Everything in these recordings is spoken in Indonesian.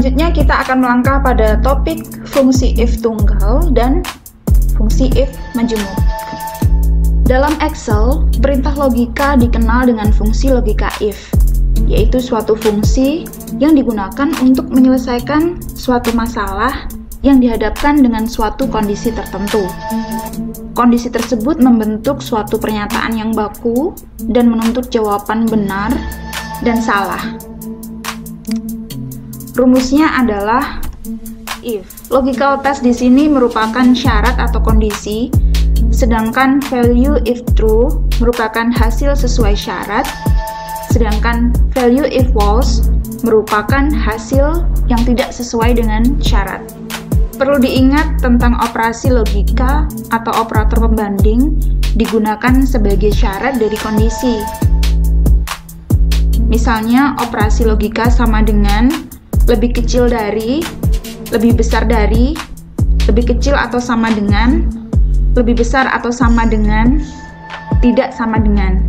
Selanjutnya kita akan melangkah pada topik fungsi if tunggal dan fungsi if majemuk. Dalam Excel, perintah logika dikenal dengan fungsi logika if, yaitu suatu fungsi yang digunakan untuk menyelesaikan suatu masalah yang dihadapkan dengan suatu kondisi tertentu. Kondisi tersebut membentuk suatu pernyataan yang baku dan menuntut jawaban benar dan salah. Rumusnya adalah if. Logical test di sini merupakan syarat atau kondisi, sedangkan value if true merupakan hasil sesuai syarat, sedangkan value if false merupakan hasil yang tidak sesuai dengan syarat. Perlu diingat tentang operasi logika atau operator pembanding digunakan sebagai syarat dari kondisi. Misalnya, operasi logika sama dengan lebih kecil dari, lebih besar dari, lebih kecil atau sama dengan, lebih besar atau sama dengan, tidak sama dengan.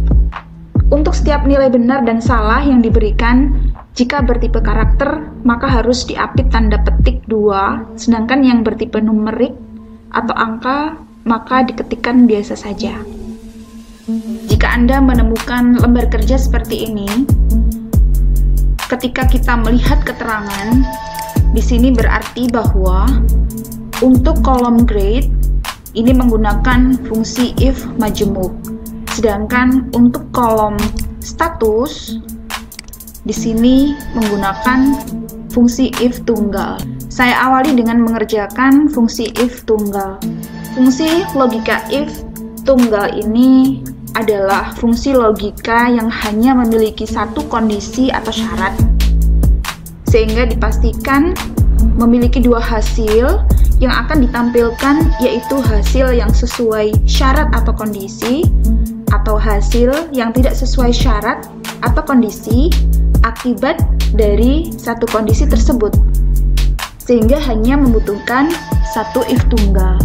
Untuk setiap nilai benar dan salah yang diberikan, jika bertipe karakter, maka harus diapit tanda petik 2, sedangkan yang bertipe numerik atau angka, maka diketikkan biasa saja. Jika Anda menemukan lembar kerja seperti ini, ketika kita melihat keterangan, di sini berarti bahwa untuk kolom grade ini menggunakan fungsi if majemuk, sedangkan untuk kolom status di sini menggunakan fungsi if tunggal. Saya awali dengan mengerjakan fungsi if tunggal. Fungsi logika if tunggal ini adalah fungsi logika yang hanya memiliki satu kondisi atau syarat, sehingga dipastikan memiliki dua hasil yang akan ditampilkan, yaitu hasil yang sesuai syarat atau kondisi, atau hasil yang tidak sesuai syarat atau kondisi akibat dari satu kondisi tersebut, sehingga hanya membutuhkan satu if tunggal.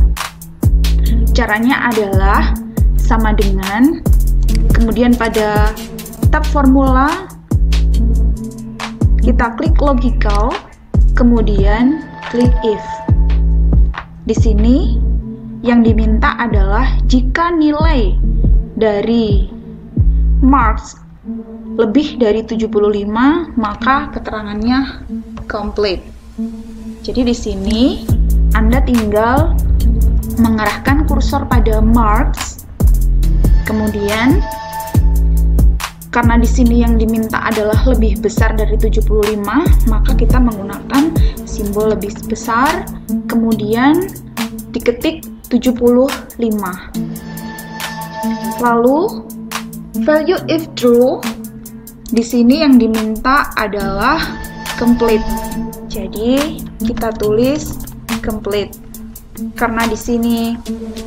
Caranya adalah sama dengan, kemudian pada tab formula kita klik logical, kemudian klik if. Di sini yang diminta adalah jika nilai dari marks lebih dari 75, maka keterangannya complete. Jadi di sini Anda tinggal mengarahkan kursor pada marks, kemudian karena di sini yang diminta adalah lebih besar dari 75, maka kita menggunakan simbol lebih besar, kemudian diketik 75. Lalu value if true, di sini yang diminta adalah complete. Jadi kita tulis complete. Karena di sini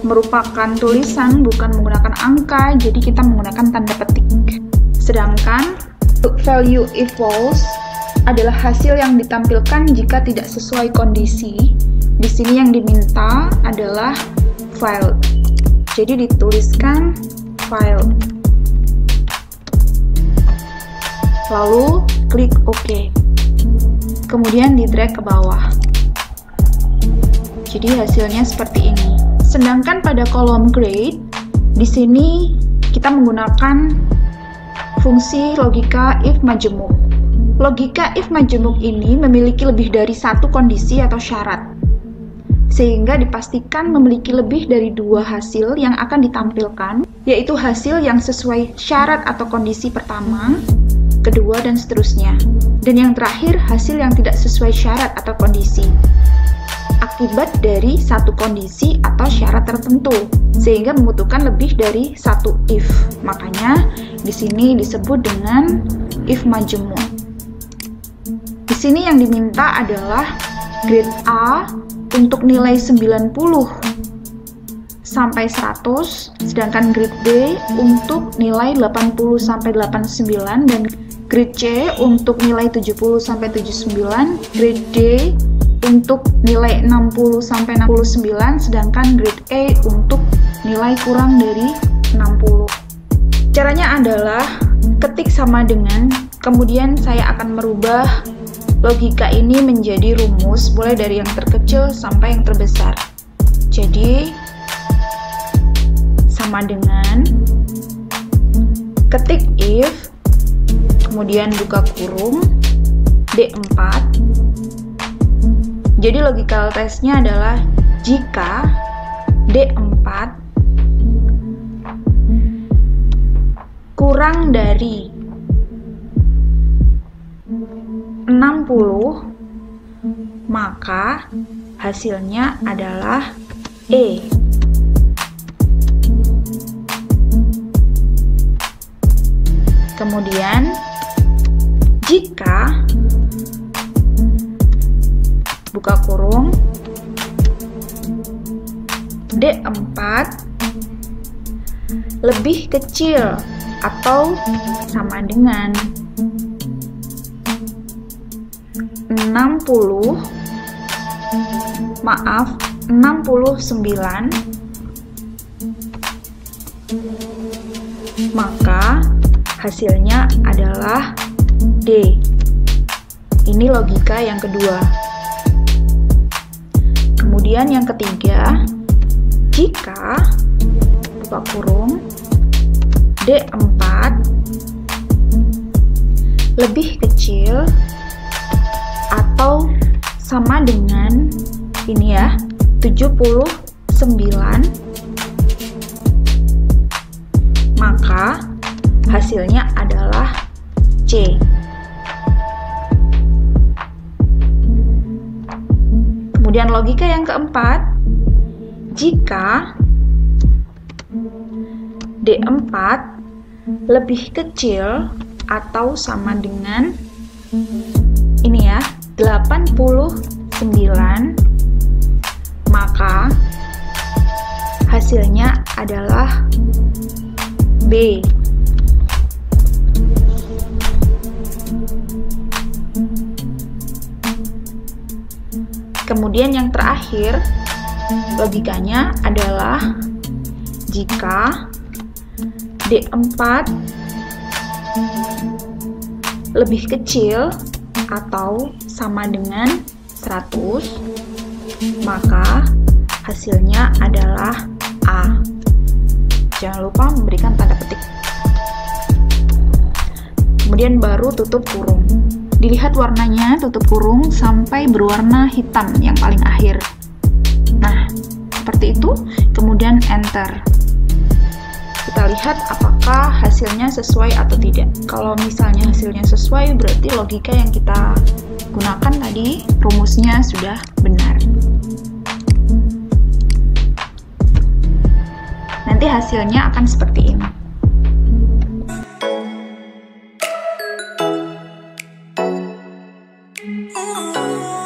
merupakan tulisan bukan menggunakan angka, jadi kita menggunakan tanda petik. Sedangkan value if false adalah hasil yang ditampilkan jika tidak sesuai kondisi. Di sini yang diminta adalah file. Jadi dituliskan file. Lalu klik OK. Kemudian di drag ke bawah. Jadi hasilnya seperti ini. Sedangkan pada kolom grade, di sini kita menggunakan fungsi logika if majemuk. Logika if majemuk ini memiliki lebih dari satu kondisi atau syarat, sehingga dipastikan memiliki lebih dari dua hasil yang akan ditampilkan, yaitu hasil yang sesuai syarat atau kondisi pertama, kedua, dan seterusnya. Dan yang terakhir, hasil yang tidak sesuai syarat atau kondisi, akibat dari satu kondisi atau syarat tertentu, sehingga membutuhkan lebih dari satu if. Makanya di sini disebut dengan if majemuk. Di sini yang diminta adalah grade A untuk nilai 90 sampai 100, sedangkan grade B untuk nilai 80 sampai 89, dan grade C untuk nilai 70 sampai 79, grade D untuk nilai 60 sampai 69, sedangkan grade E untuk nilai kurang dari 60. Caranya adalah ketik sama dengan, kemudian saya akan merubah logika ini menjadi rumus mulai dari yang terkecil sampai yang terbesar. Jadi sama dengan ketik if, kemudian buka kurung, D4. Jadi logical testnya adalah jika D4 kurang dari 60, maka hasilnya adalah E. Kemudian jika buka kurung D4 lebih kecil atau sama dengan 69, maka hasilnya adalah D. Ini logika yang kedua. Kemudian yang ketiga, jika buka kurung D4 lebih kecil atau sama dengan ini ya, 79, maka hasilnya adalah C. Kemudian logika yang keempat, jika D4 lebih kecil atau sama dengan ini ya, 89, maka hasilnya adalah B. Kemudian yang terakhir, logikanya adalah jika D4 lebih kecil atau sama dengan 100, maka hasilnya adalah A. Jangan lupa memberikan tanda petik. Kemudian baru tutup kurung. Dilihat warnanya tutup kurung sampai berwarna hitam yang paling akhir. Nah, seperti itu. Kemudian enter. Kita lihat apakah hasilnya sesuai atau tidak. Kalau misalnya hasilnya sesuai, berarti logika yang kita gunakan tadi, rumusnya sudah benar. Nanti hasilnya akan seperti ini. Oh